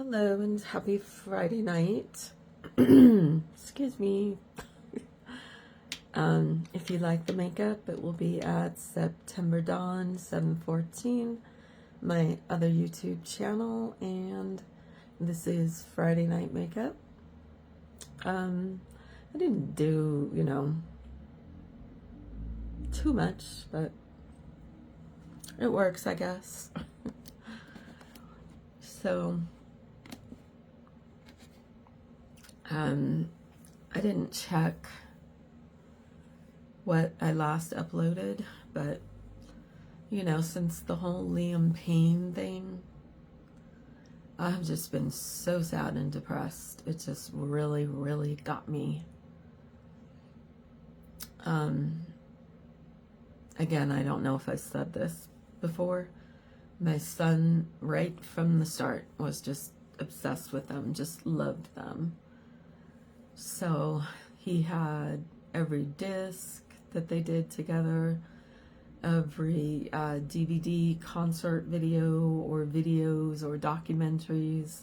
Hello and happy Friday night. Excuse me. If you like the makeup, it will be at September Dawn 714, my other YouTube channel, and this is Friday night makeup. I didn't do, too much, but it works, I guess. So, I didn't check what I last uploaded, but since the whole Liam Payne thing, I've just been so sad and depressed. It just really, really got me. Again, I don't know if I said this before. My son, right from the start, was just obsessed with them, just loved them. So he had every disc that they did together, every DVD concert video or videos or documentaries,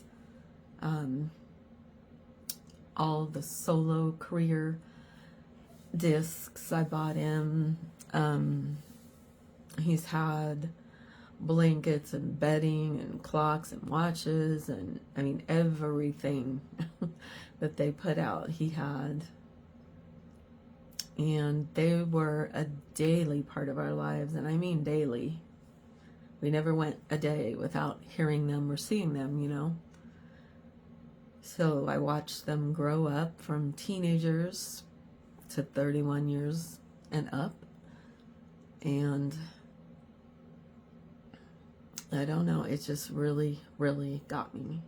all the solo career discs I bought him. He's had blankets and bedding and clocks and watches and everything that they put out he had. And they were a daily part of our lives, and I mean daily. We never went a day without hearing them or seeing them, So I watched them grow up from teenagers to 31 years and up. And I don't know, it just really, really got me.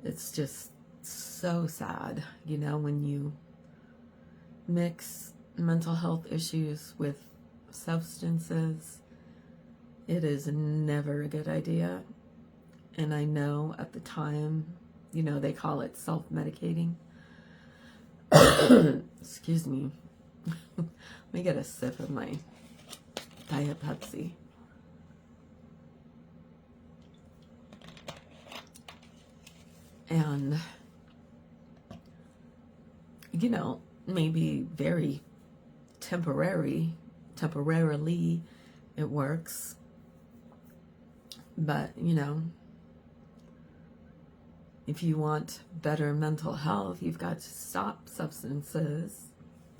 It's just so sad, when you mix mental health issues with substances. It is never a good idea. And I know at the time, they call it self-medicating. Excuse me. Let me get a sip of my Diet Pepsi. And, maybe very temporarily it works. But, if you want better mental health, you've got to stop substances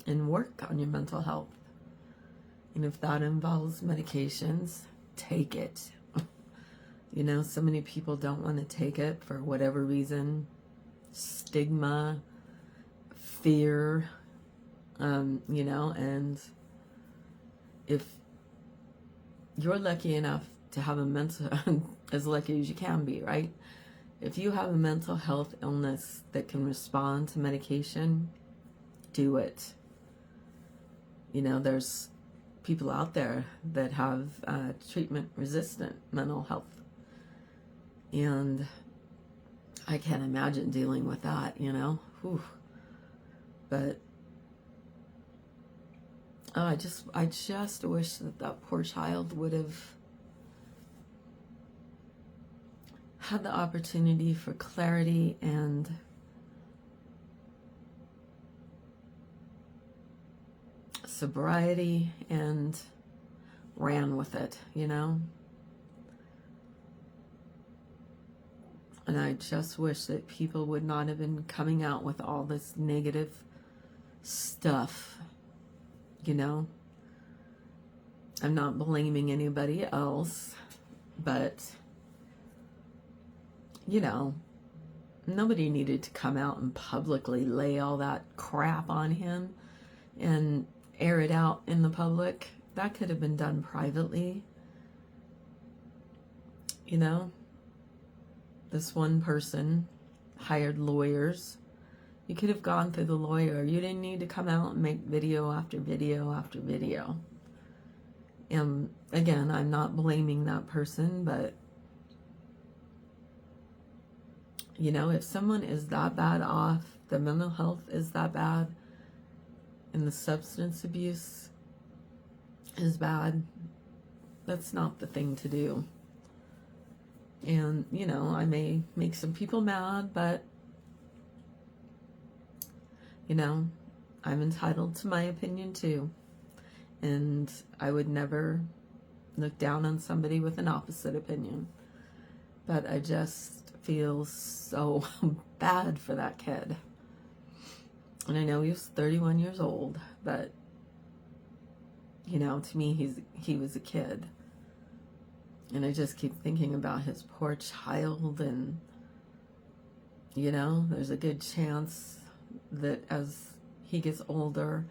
and work on your mental health. And if that involves medications, take it. So many people don't want to take it for whatever reason. Stigma, fear, and if you're lucky enough to have a mental, as lucky as you can be, right? If you have a mental health illness that can respond to medication, do it. There's people out there that have treatment-resistant mental health. And I can't imagine dealing with that, Whew. But I just wish that poor child would have had the opportunity for clarity and sobriety and ran with it, And I just wish that people would not have been coming out with all this negative stuff, I'm not blaming anybody else, but, nobody needed to come out and publicly lay all that crap on him and air it out in the public. That could have been done privately, This one person hired lawyers. You could have gone through the lawyer. You didn't need to come out and make video after video after video. And again, I'm not blaming that person, but if someone is that bad off, the mental health is that bad, and the substance abuse is bad, that's not the thing to do. And, you know, I may make some people mad, but, you know, I'm entitled to my opinion too. And I would never look down on somebody with an opposite opinion. But I just feel so bad for that kid. And I know he was 31 years old, but, you know, to me, he was a kid. And I just keep thinking about his poor child, and, you know, there's a good chance that as he gets older,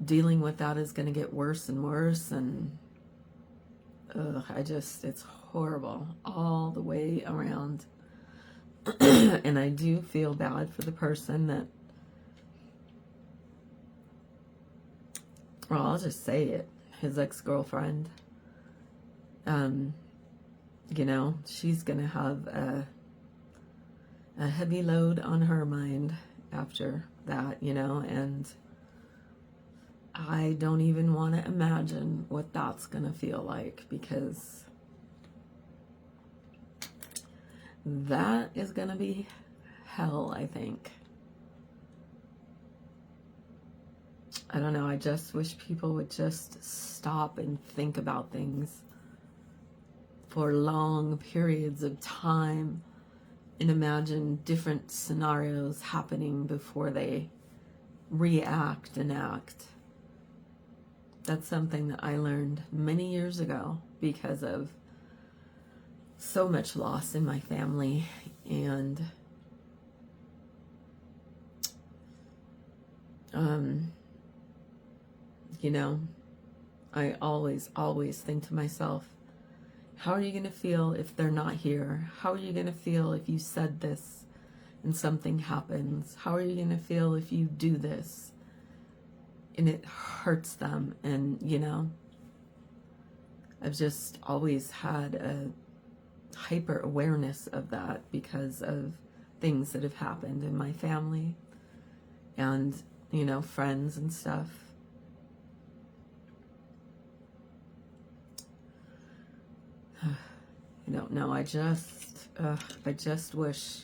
dealing with that is going to get worse and worse. And it's horrible all the way around. And I do feel bad for the person that, well, I'll just say it, his ex-girlfriend. You know, she's gonna have a heavy load on her mind after that, you know, and I don't even want to imagine what that's gonna feel like, because that is gonna be hell, I think. I don't know, I just wish people would just stop and think about things for long periods of time and imagine different scenarios happening before they react and act. That's something that I learned many years ago because of so much loss in my family. And you know, I always think to myself, how are you going to feel if they're not here? How are you going to feel if you said this and something happens? How are you going to feel if you do this and it hurts them? And, you know, I've just always had a hyper awareness of that because of things that have happened in my family and, you know, friends and stuff. I don't know. I just wish,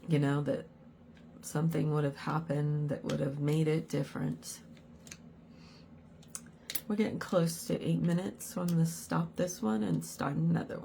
you know, that something would have happened that would have made it different. We're getting close to 8 minutes, so I'm going to stop this one and start another one.